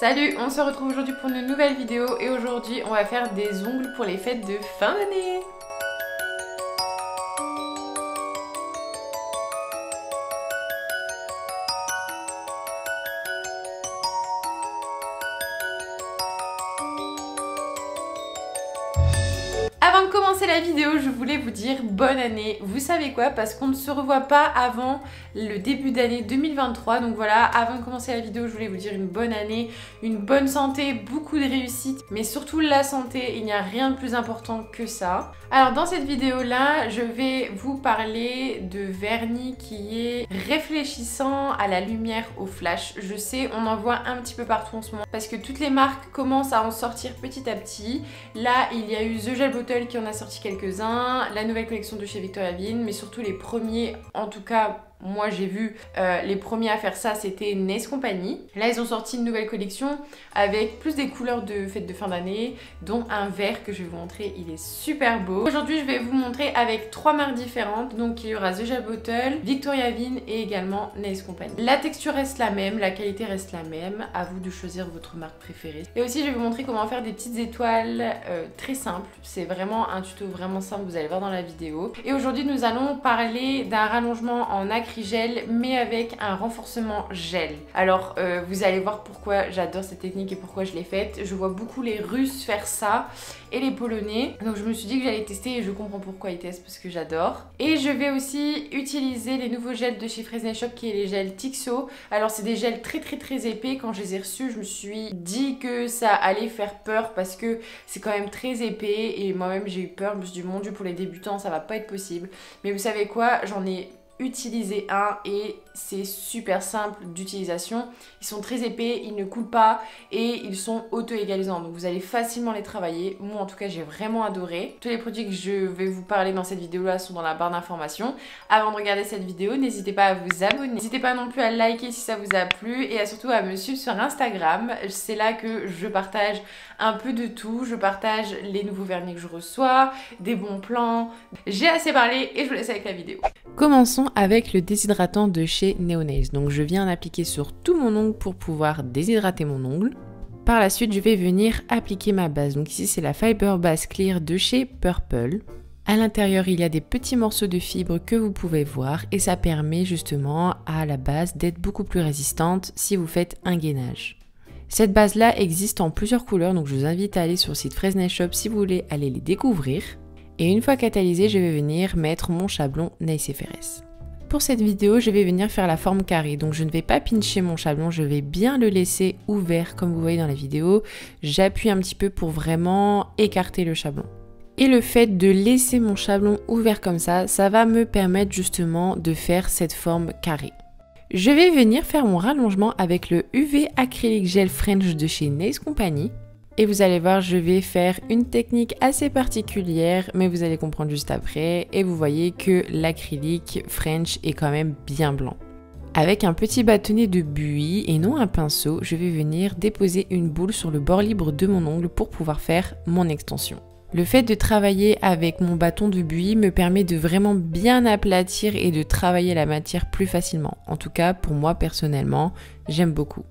Salut, on se retrouve aujourd'hui pour une nouvelle vidéo et aujourd'hui on va faire des ongles pour les fêtes de fin d'année. Avant de commencer la vidéo, je voulais vous dire bonne année. Vous savez quoi? Parce qu'on ne se revoit pas avant le début d'année 2023. Donc voilà, avant de commencer la vidéo, je voulais vous dire une bonne année, une bonne santé, beaucoup de réussite, mais surtout la santé. Il n'y a rien de plus important que ça. Alors dans cette vidéo-là, je vais vous parler de vernis qui est réfléchissant à la lumière au flash. Je sais, on en voit un petit peu partout en ce moment parce que toutes les marques commencent à en sortir petit à petit. Là, il y a eu The Gel Bottle qui en a sorti quelques-uns, la nouvelle collection de chez Victoria Bean, mais surtout les premiers, en tout cas moi j'ai vu les premiers à faire ça, c'était Nails Company. Là ils ont sorti une nouvelle collection avec plus des couleurs de fête de fin d'année, dont un vert que je vais vous montrer, il est super beau. Aujourd'hui je vais vous montrer avec 3 marques différentes, donc il y aura The Gel Bottle, Victoria Bean et également Nails Company. La texture reste la même, la qualité reste la même, à vous de choisir votre marque préférée. Et aussi je vais vous montrer comment faire des petites étoiles très simples, c'est vraiment un tuto vraiment simple, vous allez voir dans la vidéo. Et aujourd'hui nous allons parler d'un rallongement en acrylique gel mais avec un renforcement gel. Alors vous allez voir pourquoi j'adore cette technique et pourquoi je l'ai faite. Je vois beaucoup les Russes faire ça et les Polonais, donc je me suis dit que j'allais tester et je comprends pourquoi ils testent parce que j'adore. Et je vais aussi utiliser les nouveaux gels de chez Fresnel Shop qui est les gels Tixo. Alors c'est des gels très épais. Quand je les ai reçus je me suis dit que ça allait faire peur parce que c'est quand même très épais et moi-même j'ai eu peur. Je me suis dit mon dieu, pour les débutants ça va pas être possible. Mais vous savez quoi, j'en ai utilisé un et c'est super simple d'utilisation. Ils sont très épais, ils ne coulent pas et ils sont auto-égalisants, donc vous allez facilement les travailler. Moi en tout cas j'ai vraiment adoré. Tous les produits que je vais vous parler dans cette vidéo là sont dans la barre d'informations. Avant de regarder cette vidéo, n'hésitez pas à vous abonner, n'hésitez pas non plus à liker si ça vous a plu et à surtout à me suivre sur Instagram. C'est là que je partage un peu de tout, je partage les nouveaux vernis que je reçois, des bons plans. J'ai assez parlé et je vous laisse avec la vidéo. Commençons avec le déshydratant de chez NeoNails. Donc je viens l'appliquer sur tout mon ongle pour pouvoir déshydrater mon ongle. Par la suite, je vais venir appliquer ma base. Donc ici, c'est la Fiber Base Clear de chez Purple. À l'intérieur, il y a des petits morceaux de fibres que vous pouvez voir et ça permet justement à la base d'être beaucoup plus résistante si vous faites un gainage. Cette base-là existe en plusieurs couleurs, donc je vous invite à aller sur le site Fresnel Shop si vous voulez aller les découvrir. Et une fois catalysé, je vais venir mettre mon chablon Nails FRS. Pour cette vidéo, je vais venir faire la forme carrée. Donc je ne vais pas pincher mon chablon, je vais bien le laisser ouvert comme vous voyez dans la vidéo. J'appuie un petit peu pour vraiment écarter le chablon. Et le fait de laisser mon chablon ouvert comme ça va me permettre justement de faire cette forme carrée. Je vais venir faire mon rallongement avec le UV Acrylic Gel French de chez Nails Company. Et vous allez voir, je vais faire une technique assez particulière, mais vous allez comprendre juste après. Et vous voyez que l'acrylique French est quand même bien blanc. Avec un petit bâtonnet de buis et non un pinceau, je vais venir déposer une boule sur le bord libre de mon ongle pour pouvoir faire mon extension. Le fait de travailler avec mon bâton de buis me permet de vraiment bien aplatir et de travailler la matière plus facilement. En tout cas, pour moi personnellement, j'aime beaucoup.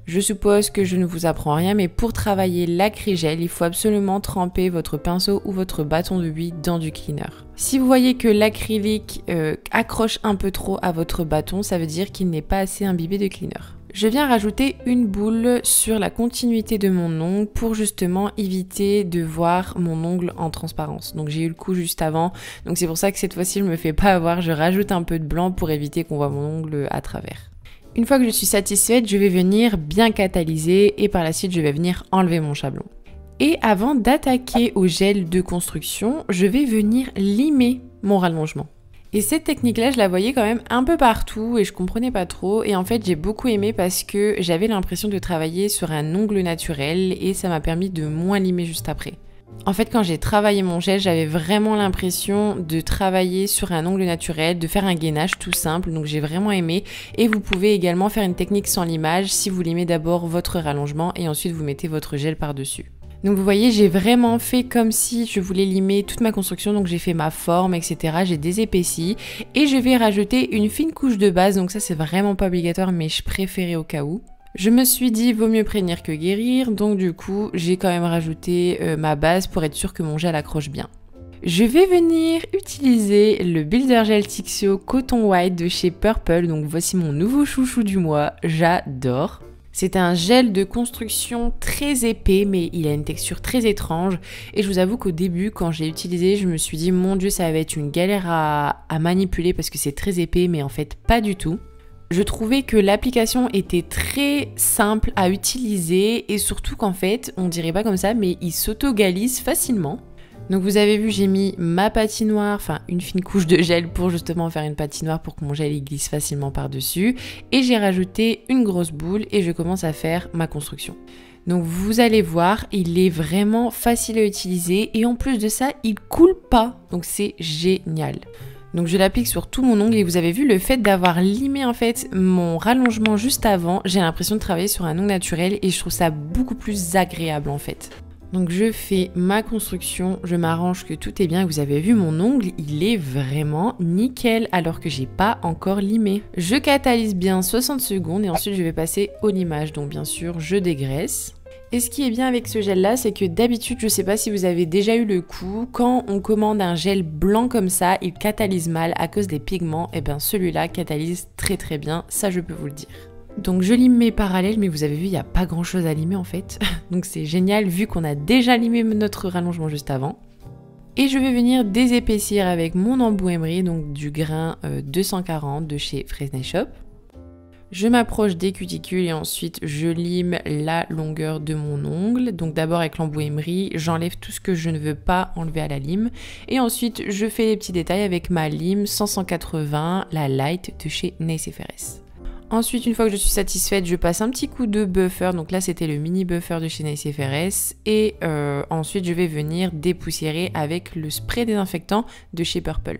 Je suppose que je ne vous apprends rien, mais pour travailler l'acrygel, il faut absolument tremper votre pinceau ou votre bâton de buis dans du cleaner. Si vous voyez que l'acrylique accroche un peu trop à votre bâton, ça veut dire qu'il n'est pas assez imbibé de cleaner. Je viens rajouter une boule sur la continuité de mon ongle pour justement éviter de voir mon ongle en transparence. Donc j'ai eu le coup juste avant, donc c'est pour ça que cette fois-ci je me fais pas avoir, je rajoute un peu de blanc pour éviter qu'on voit mon ongle à travers. Une fois que je suis satisfaite, je vais venir bien catalyser et par la suite je vais venir enlever mon chablon. Et avant d'attaquer au gel de construction, je vais venir limer mon rallongement. Et cette technique-là, je la voyais quand même un peu partout et je comprenais pas trop. Et en fait, j'ai beaucoup aimé parce que j'avais l'impression de travailler sur un ongle naturel et ça m'a permis de moins limer juste après. En fait, quand j'ai travaillé mon gel, j'avais vraiment l'impression de travailler sur un ongle naturel, de faire un gainage tout simple, donc j'ai vraiment aimé. Et vous pouvez également faire une technique sans limage si vous limez d'abord votre rallongement et ensuite vous mettez votre gel par-dessus. Donc vous voyez, j'ai vraiment fait comme si je voulais limer toute ma construction, donc j'ai fait ma forme, etc. J'ai désépaissi et je vais rajouter une fine couche de base, donc ça c'est vraiment pas obligatoire mais je préférais au cas où. Je me suis dit, vaut mieux prévenir que guérir, donc du coup, j'ai quand même rajouté ma base pour être sûr que mon gel accroche bien. Je vais venir utiliser le Builder Gel Tixio Coton White de chez Purple, donc voici mon nouveau chouchou du mois, j'adore. C'est un gel de construction très épais, mais il a une texture très étrange. Et je vous avoue qu'au début, quand j'ai utilisé, je me suis dit, mon Dieu, ça va être une galère à manipuler parce que c'est très épais, mais en fait, pas du tout. Je trouvais que l'application était très simple à utiliser et surtout qu'en fait, on dirait pas comme ça, mais il s'auto-galise facilement. Donc vous avez vu, j'ai mis ma patinoire, enfin une fine couche de gel pour justement faire une patinoire pour que mon gel il glisse facilement par-dessus. Et j'ai rajouté une grosse boule et je commence à faire ma construction. Donc vous allez voir, il est vraiment facile à utiliser et en plus de ça, il coule pas. Donc c'est génial. Donc je l'applique sur tout mon ongle et vous avez vu le fait d'avoir limé en fait mon rallongement juste avant, j'ai l'impression de travailler sur un ongle naturel et je trouve ça beaucoup plus agréable en fait. Donc je fais ma construction, je m'arrange que tout est bien. Vous avez vu mon ongle, il est vraiment nickel alors que j'ai pas encore limé. Je catalyse bien 60 secondes et ensuite je vais passer au limage. Donc bien sûr je dégraisse. Et ce qui est bien avec ce gel là, c'est que d'habitude, je sais pas si vous avez déjà eu le coup, quand on commande un gel blanc comme ça, il catalyse mal à cause des pigments. Et bien celui-là catalyse très très bien, ça je peux vous le dire. Donc je lime mes parallèles, mais vous avez vu, il n'y a pas grand chose à limer en fait. Donc c'est génial vu qu'on a déjà limé notre rallongement juste avant. Et je vais venir désépaissir avec mon embout emery, donc du grain 240 de chez Fresnel Shop. Je m'approche des cuticules et ensuite je lime la longueur de mon ongle. Donc d'abord avec l'embout emery, j'enlève tout ce que je ne veux pas enlever à la lime. Et ensuite je fais les petits détails avec ma lime 180, la light de chez Nice FRS. Ensuite, une fois que je suis satisfaite, je passe un petit coup de buffer. Donc là, c'était le mini buffer de chez Nice FRS. Et ensuite, je vais venir dépoussiérer avec le spray désinfectant de chez Purple.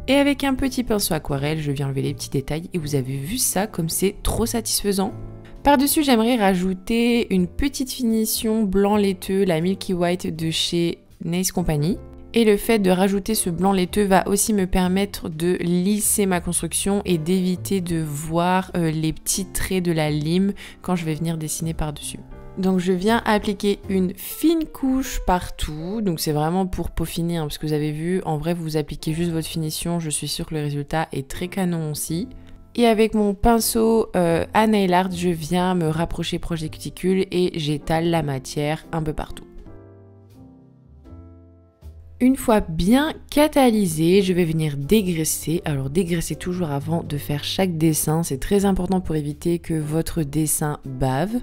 Et avec un petit pinceau aquarelle, je viens enlever les petits détails. Et vous avez vu ça comme c'est trop satisfaisant. Par-dessus, j'aimerais rajouter une petite finition blanc laiteux, la Milky White de chez Nice Company. Et le fait de rajouter ce blanc laiteux va aussi me permettre de lisser ma construction et d'éviter de voir les petits traits de la lime quand je vais venir dessiner par-dessus. Donc je viens appliquer une fine couche partout, donc c'est vraiment pour peaufiner, parce que vous avez vu, en vrai vous appliquez juste votre finition, je suis sûre que le résultat est très canon aussi. Et avec mon pinceau à nail art, je viens me rapprocher proche des cuticules et j'étale la matière un peu partout. Une fois bien catalysé, je vais venir dégraisser. Alors dégraisser toujours avant de faire chaque dessin, c'est très important pour éviter que votre dessin bave.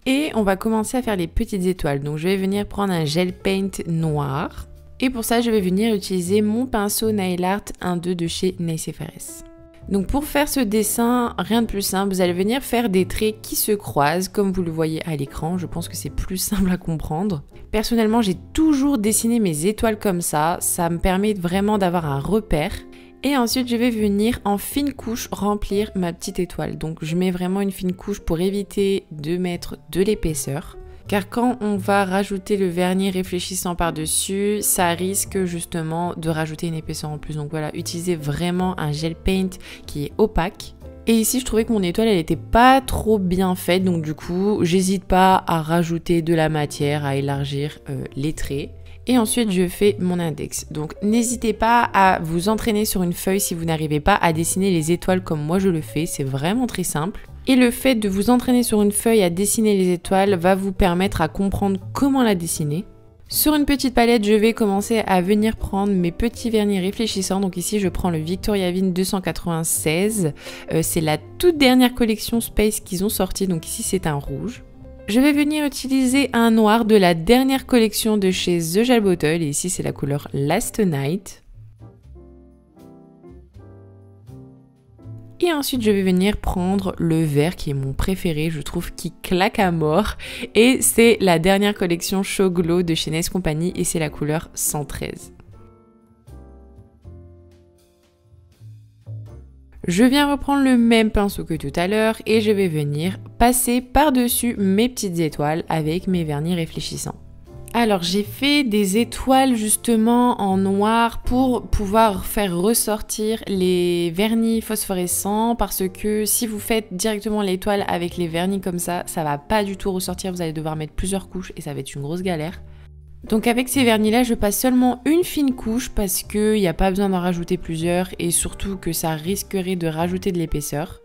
Et on va commencer à faire les petites étoiles. Donc je vais venir prendre un gel paint noir. Et pour ça, je vais venir utiliser mon pinceau Nail Art 1-2 de chez Nice FRS. Donc pour faire ce dessin, rien de plus simple, vous allez venir faire des traits qui se croisent comme vous le voyez à l'écran. Je pense que c'est plus simple à comprendre. Personnellement, j'ai toujours dessiné mes étoiles comme ça me permet vraiment d'avoir un repère. Et ensuite, je vais venir en fine couche remplir ma petite étoile. Donc je mets vraiment une fine couche pour éviter de mettre de l'épaisseur. Car quand on va rajouter le vernis réfléchissant par-dessus, ça risque justement de rajouter une épaisseur en plus. Donc voilà, utilisez vraiment un gel paint qui est opaque. Et ici, je trouvais que mon étoile, elle était pas trop bien faite. Donc du coup, j'hésite pas à rajouter de la matière, à élargir les traits. Et ensuite, je fais mon index. Donc n'hésitez pas à vous entraîner sur une feuille si vous n'arrivez pas à dessiner les étoiles comme moi je le fais. C'est vraiment très simple. Et le fait de vous entraîner sur une feuille à dessiner les étoiles va vous permettre à comprendre comment la dessiner. Sur une petite palette, je vais commencer à venir prendre mes petits vernis réfléchissants. Donc ici, je prends le Victoria Vin 296. C'est la toute dernière collection Space qu'ils ont sorti. Donc ici, c'est un rouge. Je vais venir utiliser un noir de la dernière collection de chez The Gel Bottle. Et ici, c'est la couleur Last Night. Et ensuite, je vais venir prendre le vert qui est mon préféré, je trouve qu'il claque à mort. Et c'est la dernière collection Show Glow de chez Nice Company et c'est la couleur 113. Je viens reprendre le même pinceau que tout à l'heure et je vais venir passer par-dessus mes petites étoiles avec mes vernis réfléchissants. Alors j'ai fait des étoiles justement en noir pour pouvoir faire ressortir les vernis phosphorescents parce que si vous faites directement l'étoile avec les vernis comme ça va pas du tout ressortir, vous allez devoir mettre plusieurs couches et ça va être une grosse galère. Donc avec ces vernis là je passe seulement une fine couche parce qu'il n'y a pas besoin d'en rajouter plusieurs et surtout que ça risquerait de rajouter de l'épaisseur.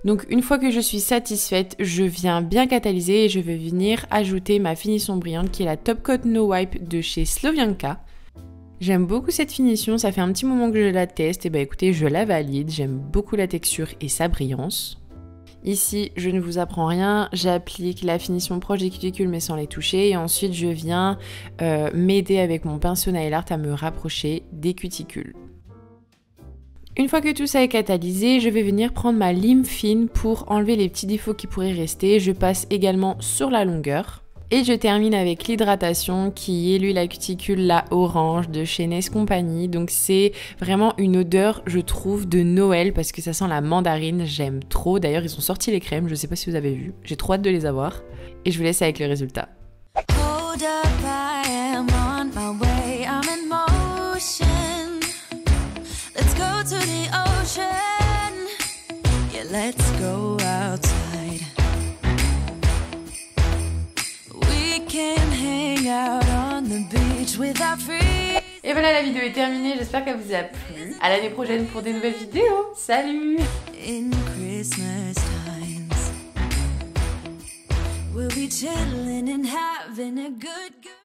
Donc une fois que je suis satisfaite, je viens bien catalyser et je vais venir ajouter ma finition brillante qui est la Top Coat No Wipe de chez Słowianka. J'aime beaucoup cette finition, ça fait un petit moment que je la teste et bah écoutez, je la valide, j'aime beaucoup la texture et sa brillance. Ici, je ne vous apprends rien, j'applique la finition proche des cuticules mais sans les toucher et ensuite je viens m'aider avec mon pinceau nail art à me rapprocher des cuticules. Une fois que tout ça est catalysé, je vais venir prendre ma lime fine pour enlever les petits défauts qui pourraient rester. Je passe également sur la longueur. Et je termine avec l'hydratation qui est l'huile à cuticule, la orange de chez Nest Company. Donc c'est vraiment une odeur, je trouve, de Noël parce que ça sent la mandarine. J'aime trop. D'ailleurs, ils ont sorti les crèmes, je sais pas si vous avez vu. J'ai trop hâte de les avoir. Et je vous laisse avec le résultat. Hold up, I am on my way, I'm in motion. Let's go to the ocean. Yeah, let's go outside. We can hang out on the beach without free. Et voilà, la vidéo est terminée. J'espère qu'elle vous a plu. À l'année prochaine pour des nouvelles vidéos. Salut! In Christmas times, we'll be chilling and having a good